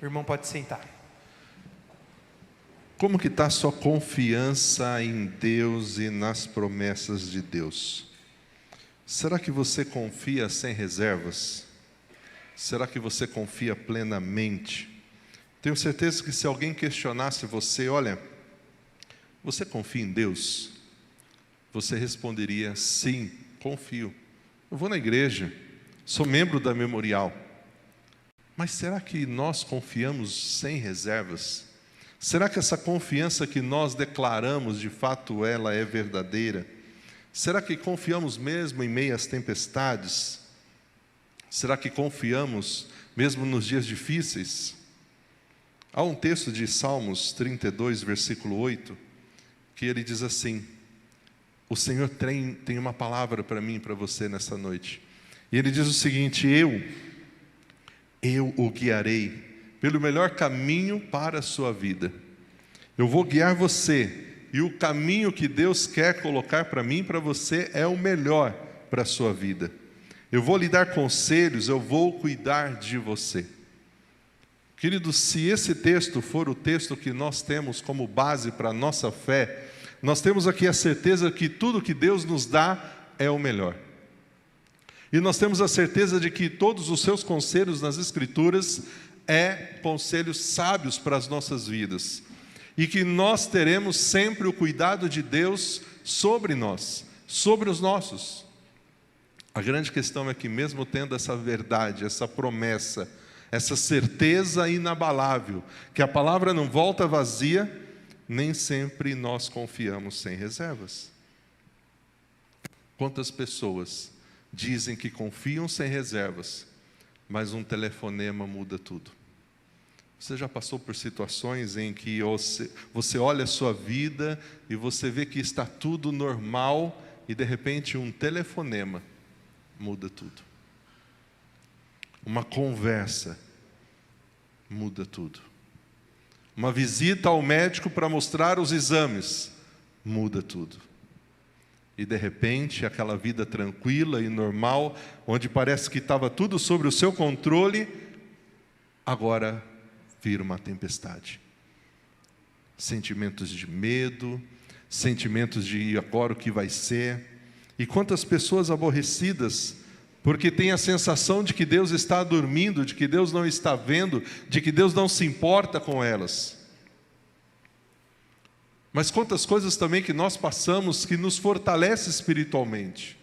O irmão pode sentar. Como que está a sua confiança em Deus e nas promessas de Deus? Será que você confia sem reservas? Será que você confia plenamente? Tenho certeza que se alguém questionasse você, olha, você confia em Deus? Você responderia, sim, confio. Eu vou na igreja, sou membro da Memorial. Mas será que nós confiamos sem reservas? Será que essa confiança que nós declaramos, de fato, ela é verdadeira? Será que confiamos mesmo em meio às tempestades? Será que confiamos mesmo nos dias difíceis? Há um texto de Salmos 32, versículo 8, que ele diz assim: o Senhor tem uma palavra para mim e para você nessa noite. E ele diz o seguinte: eu o guiarei pelo melhor caminho para a sua vida. Eu vou guiar você, e o caminho que Deus quer colocar para mim e para você é o melhor para a sua vida. Eu vou lhe dar conselhos, eu vou cuidar de você. Queridos, se esse texto for o texto que nós temos como base para a nossa fé, nós temos aqui a certeza que tudo que Deus nos dá é o melhor. E nós temos a certeza de que todos os seus conselhos nas Escrituras conselhos sábios para as nossas vidas. E que nós teremos sempre o cuidado de Deus sobre nós, sobre os nossos. A grande questão é que mesmo tendo essa verdade, essa promessa, essa certeza inabalável, que a palavra não volta vazia, nem sempre nós confiamos sem reservas. Quantas pessoas dizem que confiam sem reservas, mas um telefonema muda tudo? Você já passou por situações em que você olha a sua vida e você vê que está tudo normal e de repente um telefonema muda tudo? Uma conversa muda tudo. Uma visita ao médico para mostrar os exames muda tudo. E de repente aquela vida tranquila e normal, onde parece que estava tudo sobre o seu controle, agora vira uma tempestade. Sentimentos de medo, sentimentos de agora o que vai ser. E quantas pessoas aborrecidas, porque têm a sensação de que Deus está dormindo, de que Deus não está vendo, de que Deus não se importa com elas. Mas quantas coisas também que nós passamos que nos fortalece espiritualmente.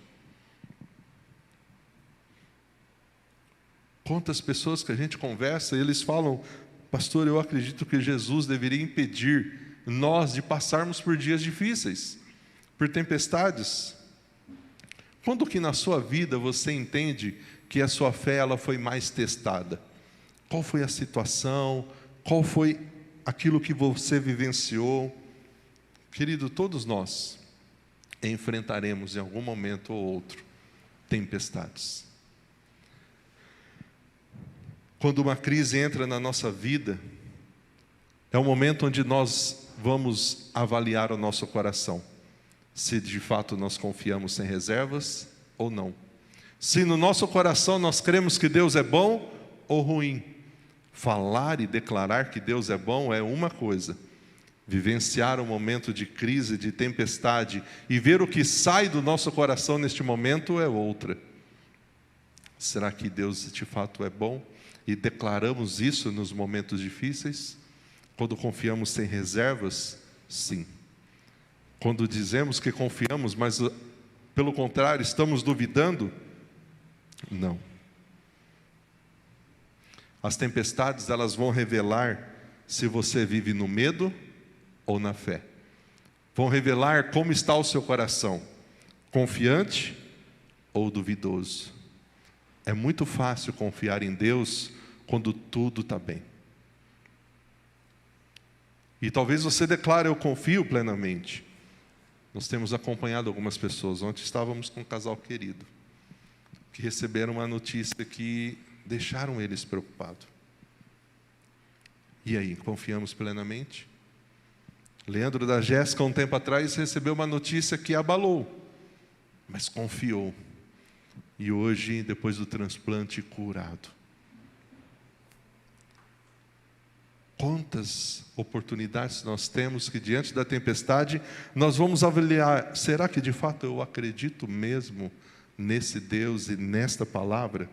Quantas pessoas que a gente conversa e eles falam: pastor, eu acredito que Jesus deveria impedir nós de passarmos por dias difíceis, por tempestades. Quando que na sua vida você entende que a sua fé ela foi mais testada? Qual foi a situação? Qual foi aquilo que você vivenciou? Querido, todos nós enfrentaremos em algum momento ou outro tempestades. Quando uma crise entra na nossa vida, é o momento onde nós vamos avaliar o nosso coração, se de fato nós confiamos sem reservas ou não. Se no nosso coração nós cremos que Deus é bom ou ruim. Falar e declarar que Deus é bom é uma coisa. Vivenciar um momento de crise, de tempestade e ver o que sai do nosso coração neste momento é outra. Será que Deus de fato é bom? E declaramos isso nos momentos difíceis? Quando confiamos sem reservas? Sim. Quando dizemos que confiamos, mas pelo contrário estamos duvidando? Não. As tempestades elas vão revelar se você vive no medo ou na fé. Vão revelar como está o seu coração, confiante ou duvidoso. É muito fácil confiar em Deus quando tudo está bem. E talvez você declare: eu confio plenamente. Nós temos acompanhado algumas pessoas. Ontem estávamos com um casal querido, que receberam uma notícia que deixaram eles preocupados. E aí, confiamos plenamente? Leandro da Jéssica, um tempo atrás, recebeu uma notícia que abalou, mas confiou. E hoje, depois do transplante, curado. Quantas oportunidades nós temos que diante da tempestade nós vamos avaliar, será que de fato eu acredito mesmo nesse Deus e nesta palavra?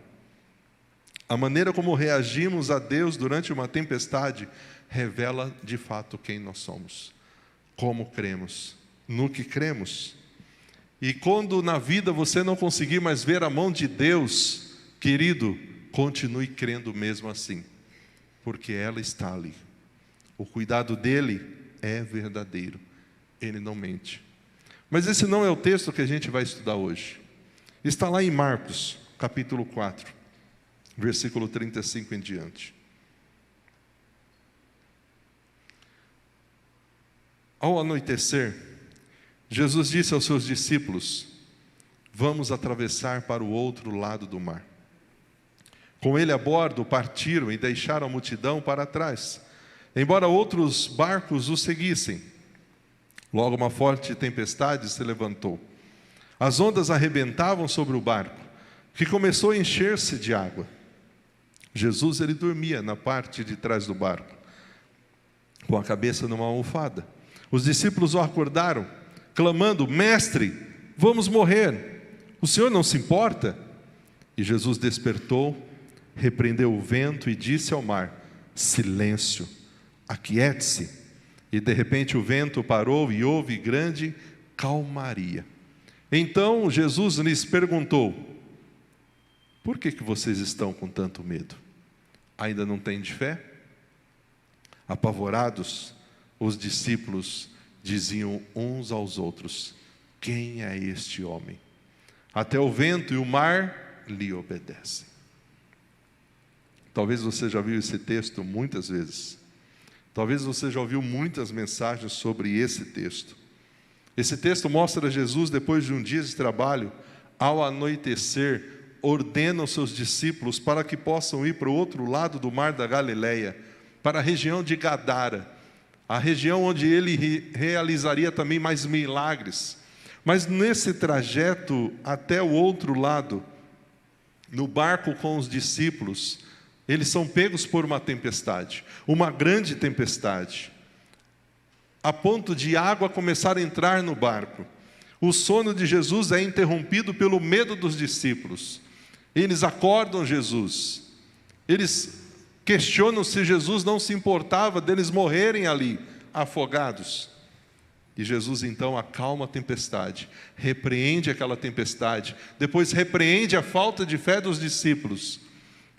A maneira como reagimos a Deus durante uma tempestade revela de fato quem nós somos, como cremos, no que cremos. E quando na vida você não conseguir mais ver a mão de Deus, querido, continue crendo mesmo assim, porque ela está ali. O cuidado dele é verdadeiro, ele não mente. Mas esse não é o texto que a gente vai estudar hoje. Está lá em Marcos, capítulo 4, versículo 35 em diante. Ao anoitecer, Jesus disse aos seus discípulos: vamos atravessar para o outro lado do mar. Com ele a bordo, partiram e deixaram a multidão para trás, embora outros barcos o seguissem. Logo uma forte tempestade se levantou. As ondas arrebentavam sobre o barco, que começou a encher-se de água. Jesus, ele dormia na parte de trás do barco, com a cabeça numa almofada. Os discípulos o acordaram, clamando: mestre, vamos morrer, o senhor não se importa? E Jesus despertou, repreendeu o vento e disse ao mar: silêncio, aquiete-se. E de repente o vento parou e houve grande calmaria. Então Jesus lhes perguntou: por que vocês estão com tanto medo? Ainda não têm de fé? Apavorados, os discípulos diziam uns aos outros: quem é este homem? Até o vento e o mar lhe obedecem. Talvez você já viu esse texto muitas vezes. Talvez você já ouviu muitas mensagens sobre esse texto. Esse texto mostra Jesus, depois de um dia de trabalho, ao anoitecer, ordena aos seus discípulos para que possam ir para o outro lado do mar da Galileia, para a região de Gadara, a região onde ele realizaria também mais milagres. Mas nesse trajeto até o outro lado, no barco com os discípulos, eles são pegos por uma tempestade, uma grande tempestade, a ponto de água começar a entrar no barco. O sono de Jesus é interrompido pelo medo dos discípulos. Eles acordam Jesus, eles questionam se Jesus não se importava deles morrerem ali, afogados. E Jesus então acalma a tempestade, repreende aquela tempestade, depois repreende a falta de fé dos discípulos.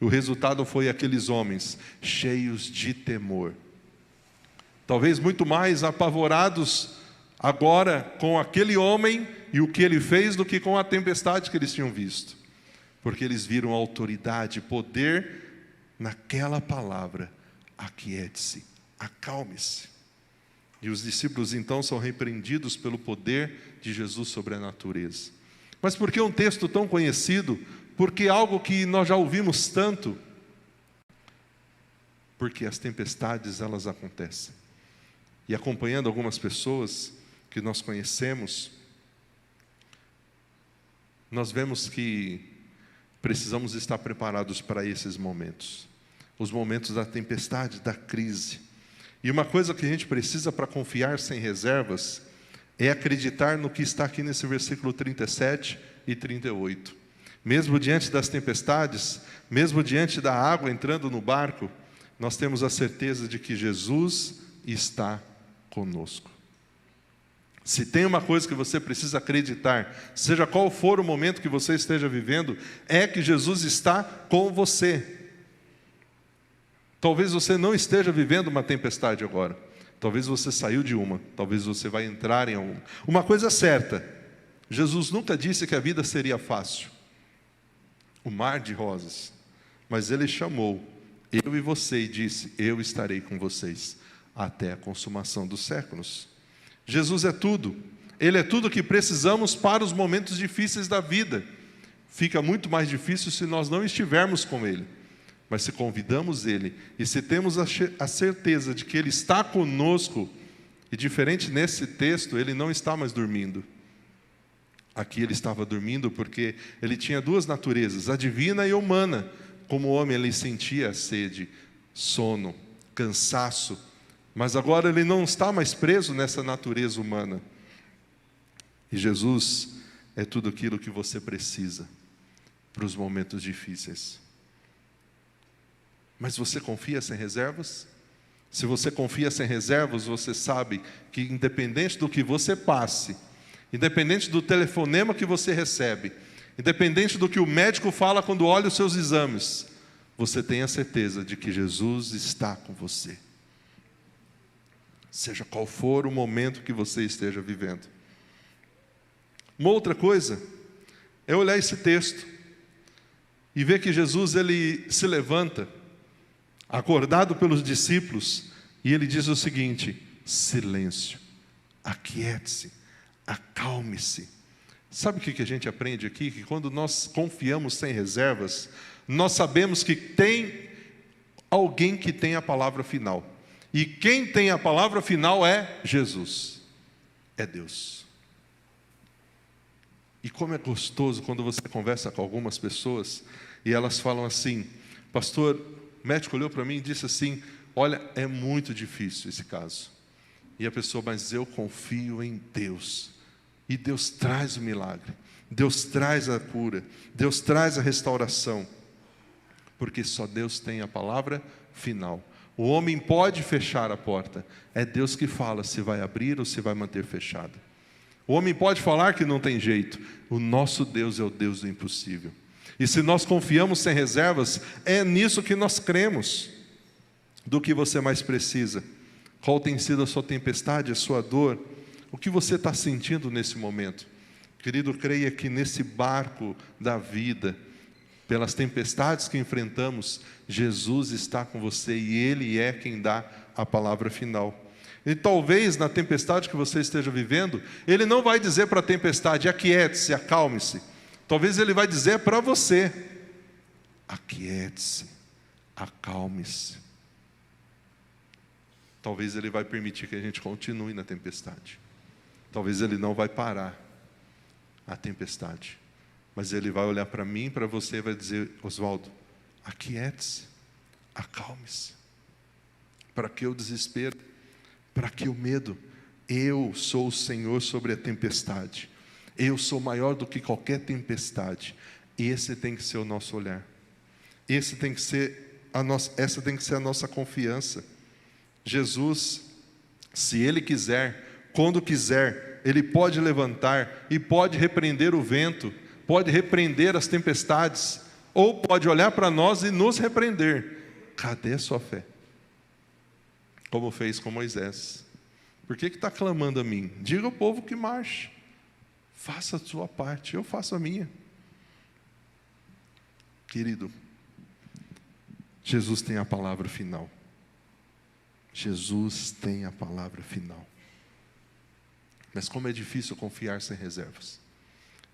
O resultado foi aqueles homens cheios de temor, talvez muito mais apavorados agora com aquele homem e o que ele fez do que com a tempestade que eles tinham visto, porque eles viram autoridade, poder naquela palavra: aquiete-se, acalme-se. E os discípulos então são repreendidos pelo poder de Jesus sobre a natureza. Mas por que um texto tão conhecido? Porque algo que nós já ouvimos tanto? Porque as tempestades, elas acontecem. E acompanhando algumas pessoas que nós conhecemos, nós vemos que precisamos estar preparados para esses momentos. Os momentos da tempestade, da crise. E uma coisa que a gente precisa para confiar sem reservas é acreditar no que está aqui nesse versículo 37 e 38. Mesmo diante das tempestades, mesmo diante da água entrando no barco, nós temos a certeza de que Jesus está conosco. Se tem uma coisa que você precisa acreditar, seja qual for o momento que você esteja vivendo, é que Jesus está com você. Talvez você não esteja vivendo uma tempestade agora. Talvez você saiu de uma. Talvez você vai entrar em alguma. Uma coisa é certa: Jesus nunca disse que a vida seria fácil, o mar de rosas. Mas Ele chamou eu e você e disse: eu estarei com vocês até a consumação dos séculos. Jesus é tudo. Ele é tudo que precisamos para os momentos difíceis da vida. Fica muito mais difícil se nós não estivermos com Ele. Mas se convidamos Ele, e se temos a certeza de que Ele está conosco, e diferente nesse texto, Ele não está mais dormindo. Aqui Ele estava dormindo porque Ele tinha duas naturezas, a divina e a humana. Como homem, Ele sentia sede, sono, cansaço, mas agora ele não está mais preso nessa natureza humana. E Jesus é tudo aquilo que você precisa para os momentos difíceis. Mas você confia sem reservas? Se você confia sem reservas, você sabe que independente do que você passe, independente do telefonema que você recebe, independente do que o médico fala quando olha os seus exames, você tem a certeza de que Jesus está com você. Seja qual for o momento que você esteja vivendo. Uma outra coisa é olhar esse texto e ver que Jesus ele se levanta, acordado pelos discípulos, e ele diz o seguinte: silêncio, aquiete-se, acalme-se. Sabe o que a gente aprende aqui? Que quando nós confiamos sem reservas, nós sabemos que tem alguém que tem a palavra final. E quem tem a palavra final é Jesus, é Deus. E como é gostoso quando você conversa com algumas pessoas e elas falam assim: pastor, o médico olhou para mim e disse assim: olha, é muito difícil esse caso. E a pessoa: mas eu confio em Deus. E Deus traz o milagre, Deus traz a cura, Deus traz a restauração. Porque só Deus tem a palavra final. O homem pode fechar a porta, é Deus que fala se vai abrir ou se vai manter fechada. O homem pode falar que não tem jeito, o nosso Deus é o Deus do impossível. E se nós confiamos sem reservas, é nisso que nós cremos. Do que você mais precisa? Qual tem sido a sua tempestade, a sua dor? O que você está sentindo nesse momento? Querido, creia que nesse barco da vida, pelas tempestades que enfrentamos, Jesus está com você e Ele é quem dá a palavra final. E talvez na tempestade que você esteja vivendo, Ele não vai dizer para a tempestade: aquiete-se, acalme-se. Talvez Ele vai dizer para você: aquiete-se, acalme-se. Talvez Ele vai permitir que a gente continue na tempestade. Talvez Ele não vai parar a tempestade. Mas Ele vai olhar para mim e para você e vai dizer: Oswaldo, aquiete-se, acalme-se. Para que o desespero? Para que o medo? Eu sou o Senhor sobre a tempestade. Eu sou maior do que qualquer tempestade. Esse tem que ser o nosso olhar. Essa tem que ser a nossa confiança. Jesus, se Ele quiser, quando quiser, Ele pode levantar e pode repreender o vento, pode repreender as tempestades, ou pode olhar para nós e nos repreender. Cadê a sua fé? Como fez com Moisés. Por que está clamando a mim? Diga ao povo que marche. Faça a sua parte, eu faço a minha. Querido, Jesus tem a palavra final. Jesus tem a palavra final. Mas como é difícil confiar sem reservas.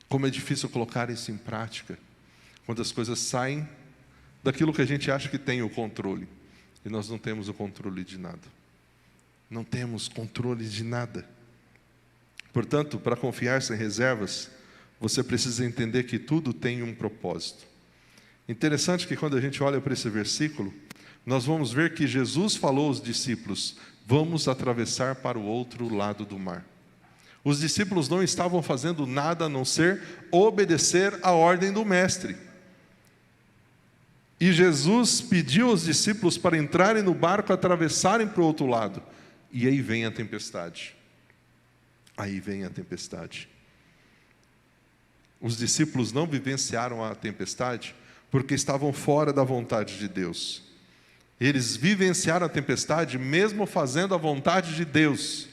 Como é difícil colocar isso em prática, quando as coisas saem daquilo que a gente acha que tem o controle. E nós não temos o controle de nada. Não temos controle de nada. Portanto, para confiar sem reservas, você precisa entender que tudo tem um propósito. Interessante que quando a gente olha para esse versículo, nós vamos ver que Jesus falou aos discípulos: vamos atravessar para o outro lado do mar. Os discípulos não estavam fazendo nada a não ser obedecer a ordem do mestre. E Jesus pediu aos discípulos para entrarem no barco, atravessarem para o outro lado. E aí vem a tempestade. Aí vem a tempestade. Os discípulos não vivenciaram a tempestade porque estavam fora da vontade de Deus. Eles vivenciaram a tempestade mesmo fazendo a vontade de Deus.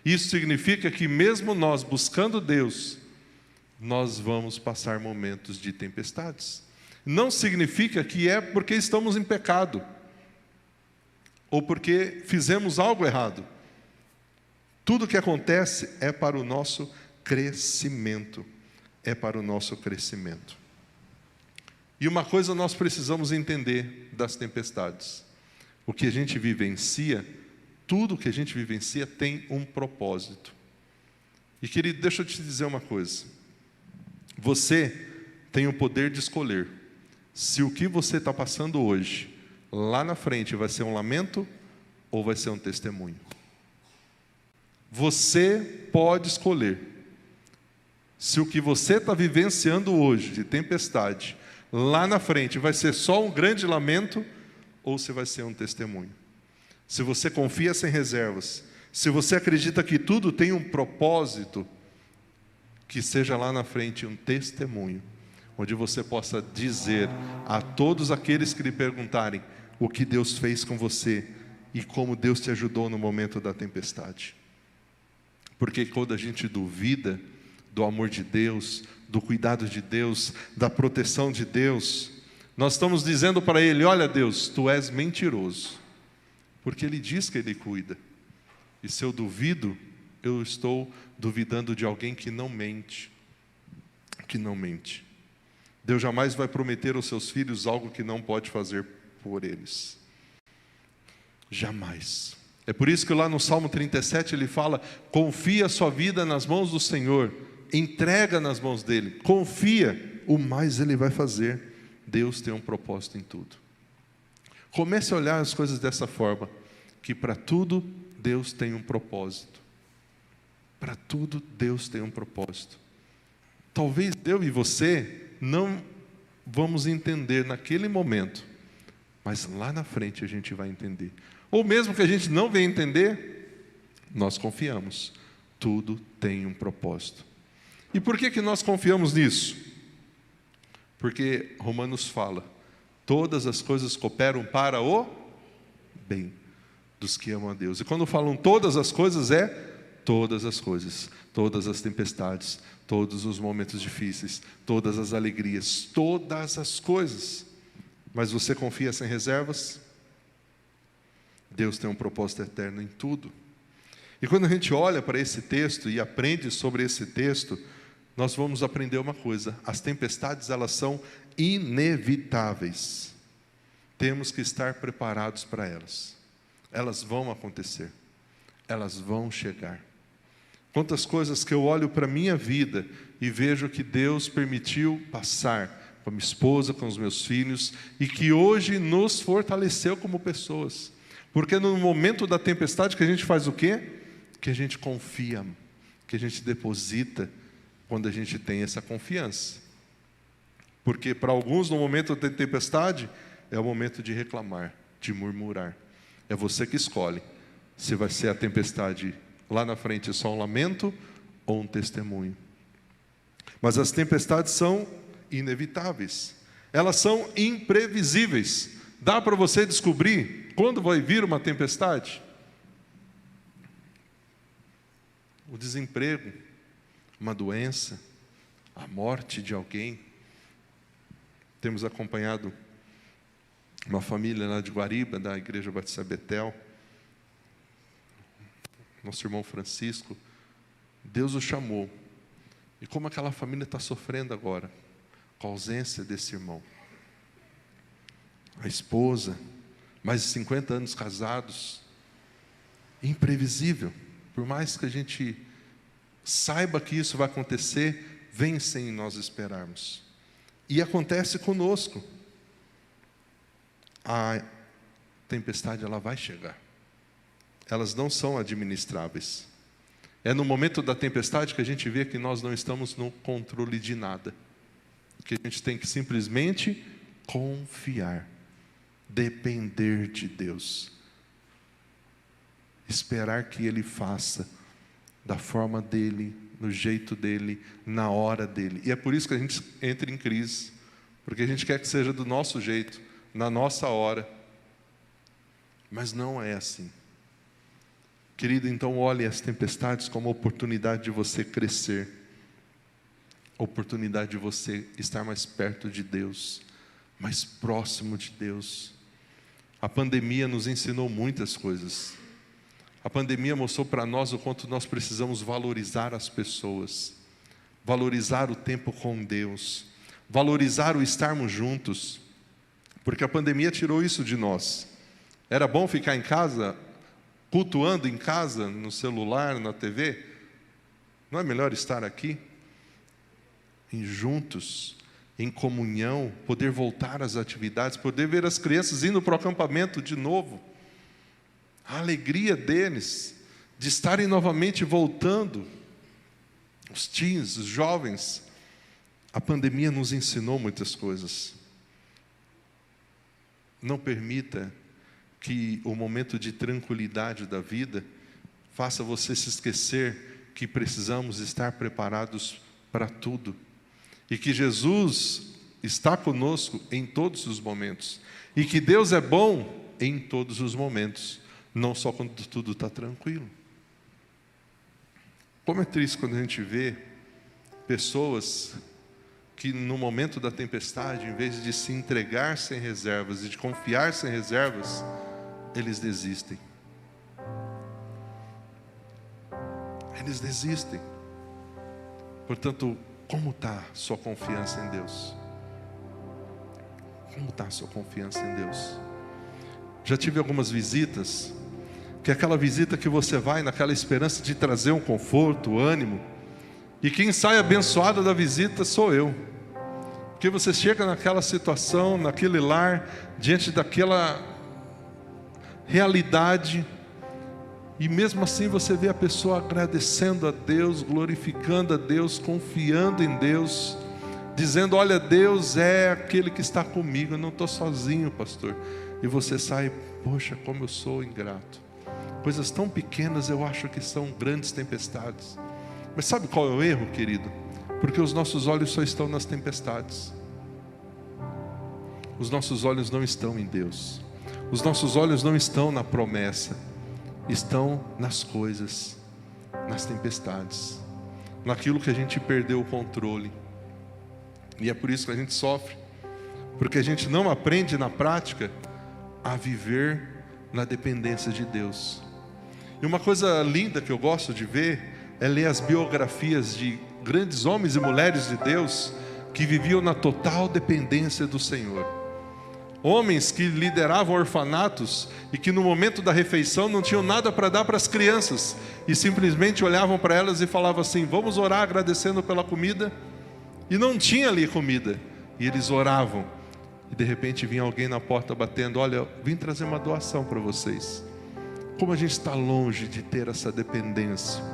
Isso significa que mesmo nós buscando Deus, nós vamos passar momentos de tempestades. Não significa que é porque estamos em pecado, ou porque fizemos algo errado. Tudo que acontece é para o nosso crescimento. É para o nosso crescimento. E uma coisa nós precisamos entender das tempestades. O que a gente vivencia, tudo que a gente vivencia tem um propósito. E querido, deixa eu te dizer uma coisa. Você tem o poder de escolher se o que você está passando hoje, lá na frente, vai ser um lamento ou vai ser um testemunho. Você pode escolher se o que você está vivenciando hoje, de tempestade, lá na frente vai ser só um grande lamento, ou se vai ser um testemunho. Se você confia sem reservas, se você acredita que tudo tem um propósito, que seja lá na frente um testemunho, onde você possa dizer a todos aqueles que lhe perguntarem o que Deus fez com você e como Deus te ajudou no momento da tempestade. Porque quando a gente duvida do amor de Deus, do cuidado de Deus, da proteção de Deus, nós estamos dizendo para Ele: olha Deus, Tu és mentiroso, porque Ele diz que Ele cuida. E se eu duvido, eu estou duvidando de alguém que não mente. Que não mente. Deus jamais vai prometer aos seus filhos algo que não pode fazer por eles. Jamais. É por isso que lá no Salmo 37 ele fala: confia a sua vida nas mãos do Senhor, entrega nas mãos dele, confia, o mais ele vai fazer. Deus tem um propósito em tudo. Comece a olhar as coisas dessa forma, que para tudo Deus tem um propósito. Para tudo Deus tem um propósito. Talvez eu e você não vamos entender naquele momento, mas lá na frente a gente vai entender. Ou mesmo que a gente não venha entender, nós confiamos. Tudo tem um propósito. E por que nós confiamos nisso? Porque Romanos fala: todas as coisas cooperam para o bem dos que amam a Deus. E quando falam todas as coisas, é todas as coisas, todas as tempestades, todos os momentos difíceis, todas as alegrias, todas as coisas. Mas você confia sem reservas? Deus tem um propósito eterno em tudo. E quando a gente olha para esse texto e aprende sobre esse texto, nós vamos aprender uma coisa: as tempestades, elas são inevitáveis. Temos que estar preparados para elas. Elas vão acontecer. Elas vão chegar. Quantas coisas que eu olho para a minha vida e vejo que Deus permitiu passar com a minha esposa, com os meus filhos, e que hoje nos fortaleceu como pessoas. Porque no momento da tempestade que a gente faz o quê? Que a gente confia, que a gente deposita, quando a gente tem essa confiança. Porque para alguns no momento da tempestade é o momento de reclamar, de murmurar. É você que escolhe se vai ser a tempestade lá na frente só um lamento ou um testemunho. Mas as tempestades são inevitáveis. Elas são imprevisíveis. Dá para você descobrir quando vai vir uma tempestade? O desemprego, uma doença, a morte de alguém. Temos acompanhado uma família lá de Guariba, da Igreja Batista Betel. Nosso irmão Francisco, Deus o chamou. E como aquela família está sofrendo agora, com a ausência desse irmão. A esposa, mais de 50 anos casados, imprevisível. Por mais que a gente saiba que isso vai acontecer, vem sem nós esperarmos. E acontece conosco. A tempestade, ela vai chegar. Elas não são administráveis. É no momento da tempestade que a gente vê que nós não estamos no controle de nada. Que a gente tem que simplesmente confiar, depender de Deus, esperar que Ele faça da forma dEle, no jeito dEle, na hora dEle. E é por isso que a gente entra em crise, porque a gente quer que seja do nosso jeito, na nossa hora, mas não é assim. Querido, então olhe as tempestades como oportunidade de você crescer, oportunidade de você estar mais perto de Deus, mais próximo de Deus. A pandemia nos ensinou muitas coisas. A pandemia mostrou para nós o quanto nós precisamos valorizar as pessoas, valorizar o tempo com Deus, valorizar o estarmos juntos, porque a pandemia tirou isso de nós. Era bom ficar em casa, cultuando em casa, no celular, na TV? Não é melhor estar aqui, juntos, em comunhão, poder voltar às atividades, poder ver as crianças indo para o acampamento de novo? a alegria deles de estarem novamente voltando, os teens, os jovens. A pandemia nos ensinou muitas coisas. Não permita que o momento de tranquilidade da vida faça você se esquecer que precisamos estar preparados para tudo. E que Jesus está conosco em todos os momentos. E que Deus é bom em todos os momentos. Não só quando tudo está tranquilo. Como é triste quando a gente vê pessoas que no momento da tempestade, em vez de se entregar sem reservas e de confiar sem reservas, eles desistem. Eles desistem. Portanto, como está sua confiança em Deus? Como está sua confiança em Deus? Já tive algumas visitas, que é aquela visita que você vai naquela esperança de trazer um conforto, ânimo, e quem sai abençoado da visita sou eu. Porque você chega naquela situação, naquele lar, diante daquela realidade, e mesmo assim você vê a pessoa agradecendo a Deus, glorificando a Deus, confiando em Deus, dizendo: olha, Deus é aquele que está comigo, eu não estou sozinho, pastor. E você sai: poxa, como eu sou ingrato. Coisas tão pequenas eu acho que são grandes tempestades. Mas sabe qual é o erro, querido? Porque os nossos olhos só estão nas tempestades. Os nossos olhos não estão em Deus. Os nossos olhos não estão na promessa. Estão nas coisas, nas tempestades, naquilo que a gente perdeu o controle. E é por isso que a gente sofre, porque a gente não aprende na prática a viver na dependência de Deus. E uma coisa linda que eu gosto de ver é ler as biografias de grandes homens e mulheres de Deus que viviam na total dependência do Senhor. Homens que lideravam orfanatos e que no momento da refeição não tinham nada para dar para as crianças e simplesmente olhavam para elas e falavam assim: vamos orar agradecendo pela comida. E não tinha ali comida, e eles oravam, e de repente vinha alguém na porta batendo: olha, eu vim trazer uma doação para vocês. Como a gente está longe de ter essa dependência,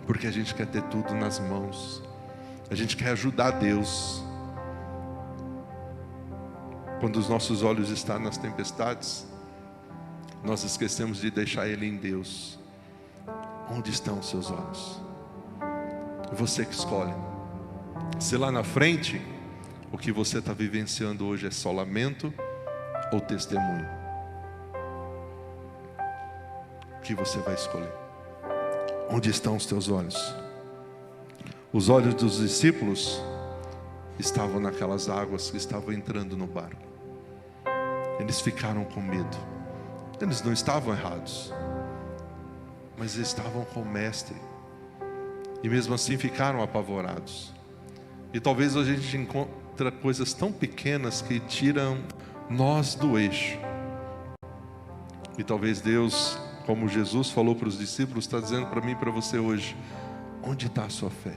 porque a gente quer ter tudo nas mãos, a gente quer ajudar Deus. Quando os nossos olhos estão nas tempestades, nós esquecemos de deixar Ele em Deus. Onde estão os seus olhos? Você que escolhe. Se lá na frente o que você está vivenciando hoje é só lamento ou testemunho, o que você vai escolher? Onde estão os teus olhos? Os olhos dos discípulos estavam naquelas águas que estavam entrando no barco. Eles ficaram com medo. Eles não estavam errados, mas eles estavam com o mestre, e mesmo assim ficaram apavorados. E talvez a gente encontre coisas tão pequenas que tiram nós do eixo. E talvez Deus, como Jesus falou para os discípulos, está dizendo para mim e para você hoje: onde está a sua fé?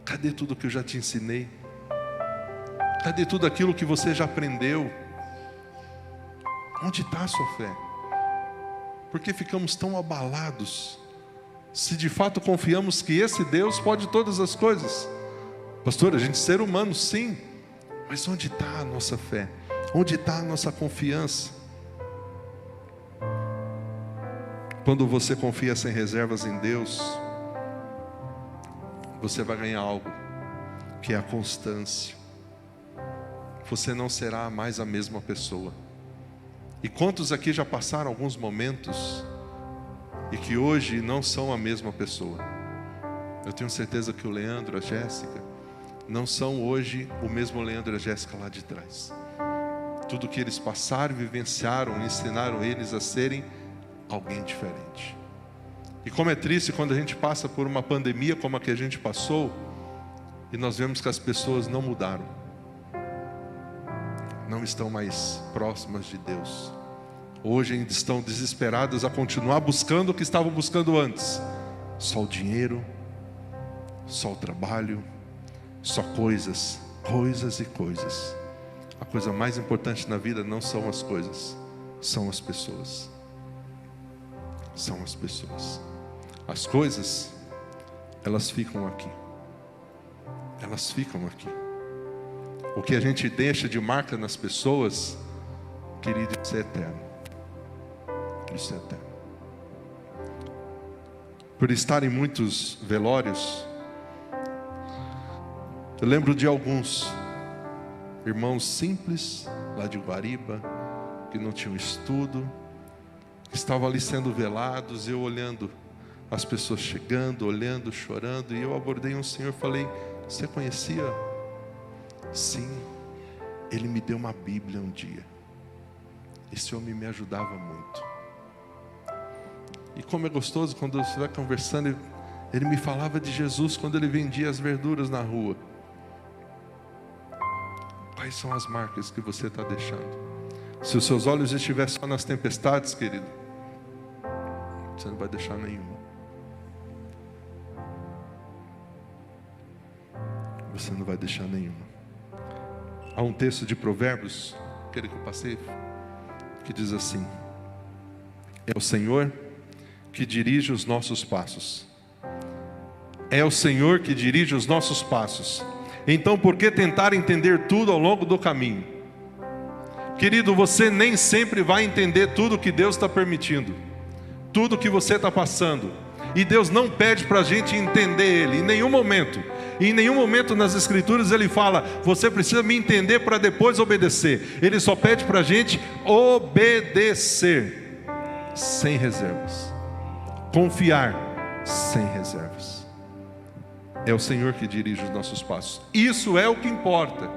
Cadê tudo que eu já te ensinei? Cadê tudo aquilo que você já aprendeu? Onde está a sua fé? Por que ficamos tão abalados, se de fato confiamos que esse Deus pode todas as coisas? Pastor, a gente é ser humano, sim, mas onde está a nossa fé? Onde está a nossa confiança? Quando você confia sem reservas em Deus, você vai ganhar algo, que é a constância. Você não será mais a mesma pessoa. E quantos aqui já passaram alguns momentos e que hoje não são a mesma pessoa? Eu tenho certeza que o Leandro, a Jéssica, não são hoje o mesmo Leandro e a Jéssica lá de trás. Tudo que eles passaram, vivenciaram, ensinaram eles a serem alguém diferente. E como é triste quando a gente passa por uma pandemia como a que a gente passou, e nós vemos que as pessoas não mudaram, não estão mais próximas de Deus. Hoje ainda estão desesperadas a continuar buscando o que estavam buscando antes. Só o dinheiro, só o trabalho, só coisas, coisas e coisas. A coisa mais importante na vida não são as coisas, são as pessoas. são as pessoas. As coisas, elas ficam aqui. Elas ficam aqui. O que a gente deixa de marca nas pessoas, querido, isso é eterno. Isso é eterno. Por estar em muitos velórios, eu lembro de alguns irmãos simples, lá de Guariba, que não tinham estudo, que estavam ali sendo velados, eu olhando as pessoas chegando, olhando, chorando, e eu abordei um senhor e falei: você conhecia? Sim, ele me deu uma Bíblia um dia. Esse homem me ajudava muito. E como é gostoso quando você vai conversando, ele me falava de Jesus quando ele vendia as verduras na rua. Quais são as marcas que você está deixando? Se os seus olhos estiverem só nas tempestades, querido, você não vai deixar nenhuma. Você não vai deixar nenhuma. Há um texto de Provérbios, aquele que eu passei, que diz assim: é o Senhor que dirige os nossos passos. É o Senhor que dirige os nossos passos. Então, por que tentar entender tudo ao longo do caminho? Querido, você nem sempre vai entender tudo que Deus está permitindo, tudo que você está passando. E Deus não pede para a gente entender Ele, em nenhum momento. Em nenhum momento nas Escrituras Ele fala: você precisa me entender para depois obedecer. Ele só pede para a gente obedecer, sem reservas. Confiar, sem reservas. É o Senhor que dirige os nossos passos. Isso é o que importa.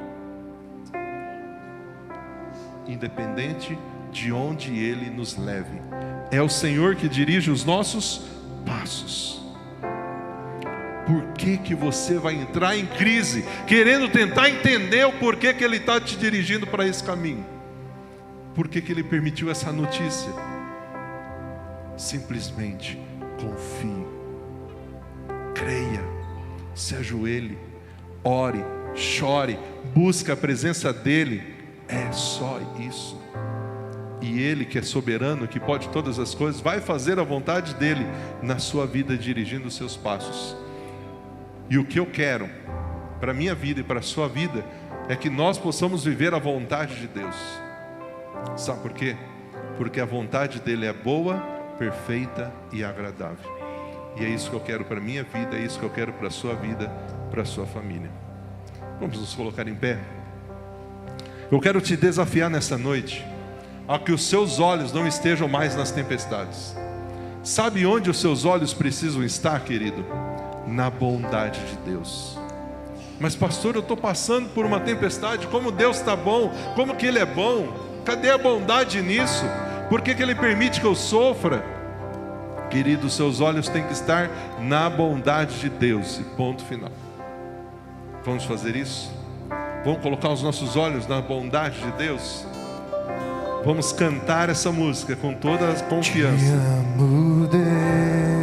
Independente de onde Ele nos leve, é o Senhor que dirige os nossos passos. Por que você vai entrar em crise, querendo tentar entender o porquê que Ele está te dirigindo para esse caminho? Por que Ele permitiu essa notícia? Simplesmente confie, creia, se ajoelhe, ore, chore, busque a presença dEle. É só isso. E Ele, que é soberano, que pode todas as coisas, vai fazer a vontade dEle na sua vida, dirigindo os seus passos. E o que eu quero para a minha vida e para a sua vida é que nós possamos viver a vontade de Deus. Sabe por quê? Porque a vontade dEle é boa, perfeita e agradável. E é isso que eu quero para a minha vida, é isso que eu quero para a sua vida, para a sua família. Vamos nos colocar em pé. Eu quero te desafiar nessa noite a que os seus olhos não estejam mais nas tempestades. Sabe onde os seus olhos precisam estar, querido? Na bondade de Deus. Mas pastor, eu estou passando por uma tempestade. Como Deus está bom, como que Ele é bom? Cadê a bondade nisso? Por que Ele permite que eu sofra? Querido, seus olhos têm que estar na bondade de Deus, e ponto final. Vamos fazer isso? Vamos colocar os nossos olhos na bondade de Deus? Vamos cantar essa música com toda a confiança. Te amo, Deus.